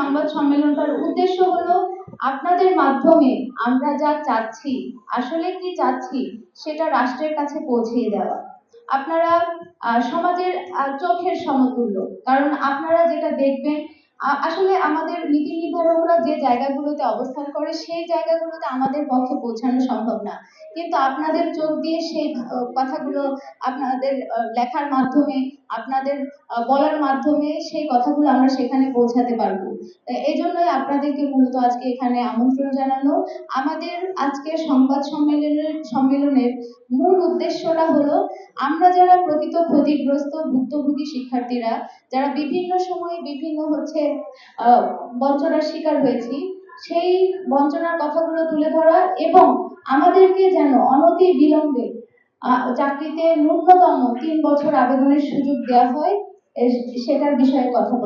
সংবাদ সম্মেলনটার উদ্দেশ্য হলো আপনাদের মাধ্যমে আমরা যা চাচ্ছি, আসলে কি চাচ্ছি সেটা রাষ্ট্রের কাছে পৌঁছে দেওয়া। আপনারা সমাজের চোখের সমতুল্য, কারণ আপনারা যেটা দেখবেন আসলে আমাদের নীতি নির্ধারকরা যে জায়গাগুলোতে অবস্থান করে সেই জায়গাগুলোতে আমাদের পক্ষে পৌঁছানো সম্ভব না, কিন্তু আপনাদের চোখ দিয়ে সেই কথাগুলো আপনাদের লেখার মাধ্যমে, আপনাদের বলার মাধ্যমে সেই কথাগুলো আমরা সেখানে পৌঁছাতে পারবো। এই জন্যই আপনাদেরকে মূলত আজকে এখানে আমন্ত্রণ জানানো। আমাদের আজকের সংবাদ সম্মেলনের মূল উদ্দেশ্যটা হলো আমরা যারা প্রকৃত ক্ষতিগ্রস্ত ভুক্তভোগী শিক্ষার্থীরা, যারা বিভিন্ন সময়ে বিভিন্ন বঞ্চনার শিকার হয়েছি, সেই বঞ্চনার কথাগুলো তুলে ধরা এবং আমাদেরকে যেন অনতি বিলম্বে চাকরিতে ন্যূনতম 3 বছর আবেদনের সুযোগ দেওয়া হয়, সেটার বিষয়ে কথা বলা।